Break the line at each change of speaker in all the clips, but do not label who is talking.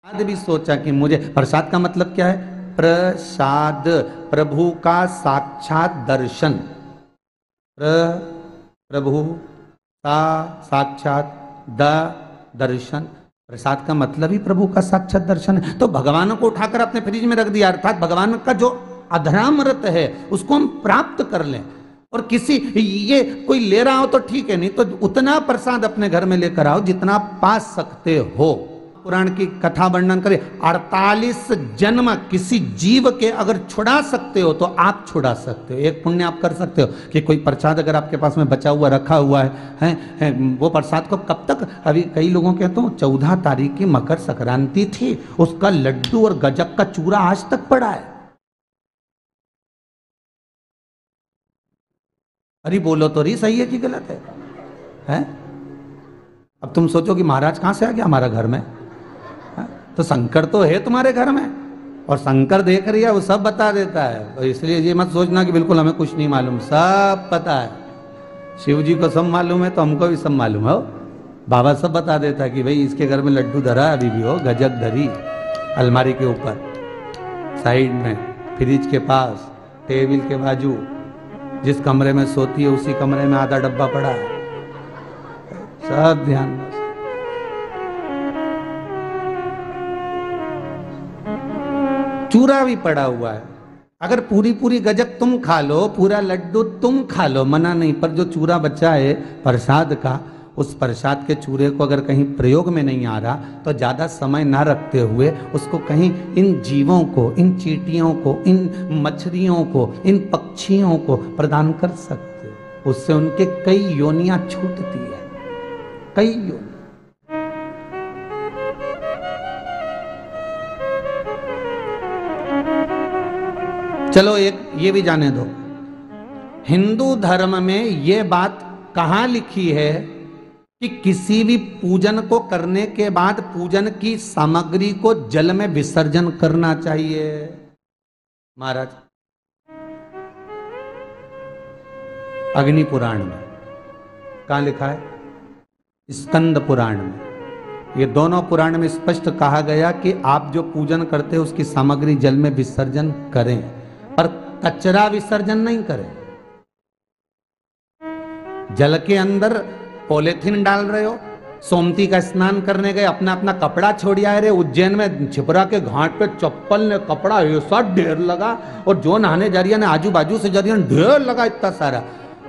प्रसाद भी सोचा कि मुझे, प्रसाद का मतलब क्या है? प्रसाद, प्रभु का साक्षात दर्शन। प्रभु का साक्षात दर्शन, प्रसाद का मतलब ही प्रभु का साक्षात दर्शन है। तो भगवान को उठाकर अपने फ्रिज में रख दिया, अर्थात भगवान का जो अधरामृत है उसको हम प्राप्त कर लें। और किसी ये कोई ले रहा हो तो ठीक है, नहीं तो उतना प्रसाद अपने घर में लेकर आओ जितना आप पा सकते हो। पुराण की कथा वर्णन करें, 48 जन्म किसी जीव के अगर छुड़ा सकते हो तो आप छुड़ा सकते हो। एक पुण्य आप कर सकते हो कि कोई प्रसाद अगर आपके पास में बचा हुआ रखा हुआ है, वो प्रसाद को कब तक, अभी कई लोगों के तो 14 तारीख की मकर संक्रांति थी, उसका लड्डू और गजक का चूरा आज तक पड़ा है। अरे बोलो तो रही, सही है कि गलत है? अब तुम सोचो कि महाराज कहां से आ गया हमारा घर में? तो शंकर तो है तुम्हारे घर में, और शंकर देख रही है, वो सब बता देता है। तो इसलिए ये मत सोचना कि बिल्कुल हमें कुछ नहीं मालूम, सब पता है। शिव जी को सब मालूम है तो हमको भी सब मालूम है। बाबा सब बता देता है कि भाई इसके घर में लड्डू धरा है, अभी भी हो, गजक धरी अलमारी के ऊपर, साइड में, फ्रिज के पास, टेबल के बाजू, जिस कमरे में सोती है उसी कमरे में आधा डब्बा पड़ा है। सब ध्यान में। चूरा भी पड़ा हुआ है। अगर पूरी पूरी गजक तुम खा लो, पूरा लड्डू तुम खा लो, मना नहीं, पर जो चूरा बचा है प्रसाद का, उस प्रसाद के चूरे को अगर कहीं प्रयोग में नहीं आ रहा तो ज्यादा समय ना रखते हुए उसको कहीं इन जीवों को, इन चींटियों को, इन मछलियों को, इन पक्षियों को प्रदान कर सकते हो। उससे उनके कई योनियां छूटती है, कई योनि। चलो एक ये भी जाने दो, हिंदू धर्म में ये बात कहां लिखी है कि किसी भी पूजन को करने के बाद पूजन की सामग्री को जल में विसर्जन करना चाहिए? महाराज, अग्नि पुराण में कहां लिखा है? स्कंद पुराण में। ये दोनों पुराण में स्पष्ट कहा गया कि आप जो पूजन करते हैं उसकी सामग्री जल में विसर्जन करें, पर कचरा विसर्जन नहीं करें। जल के अंदर पॉलिथीन डाल रहे हो, सोमती का स्नान करने गए, अपना अपना कपड़ा छोड़ आए रे। उज्जैन में छिपरा के घाट पे चप्पल ने कपड़ा ऐसा ढेर लगा, और जो नहाने जा रही है आजू बाजू से जा रही है, ढेर लगा इतना सारा।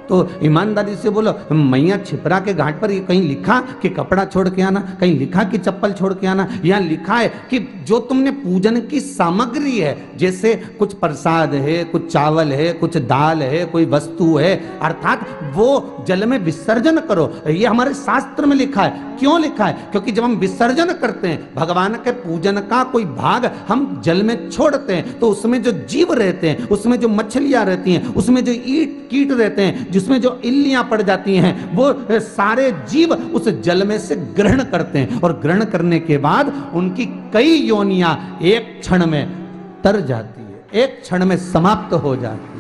तो ईमानदारी से बोलो, मैया छिपरा के घाट पर ये कहीं लिखा कि कपड़ा छोड़ के आना, कहीं लिखा कि चप्पल छोड़ के आना? यहाँ लिखा है कि जो तुमने पूजन की सामग्री है, जैसे कुछ प्रसाद है, कुछ चावल है, कुछ दाल है, कोई वस्तु है, अर्थात वो जल में विसर्जन करो। ये हमारे शास्त्र में लिखा है। क्यों लिखा है? क्योंकि जब हम विसर्जन करते हैं, भगवान के पूजन का कोई भाग हम जल में छोड़ते हैं, तो उसमें जो जीव रहते हैं, उसमें जो मछलियां रहती हैं, उसमें जो कीट रहते हैं, जिसमें जो इल्लियां पड़ जाती हैं, वो सारे जीव उस जल में से ग्रहण करते हैं, और ग्रहण करने के बाद उनकी कई योनियां एक क्षण में तर जाती है, एक क्षण में समाप्त हो जाती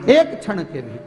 है, एक क्षण के भी।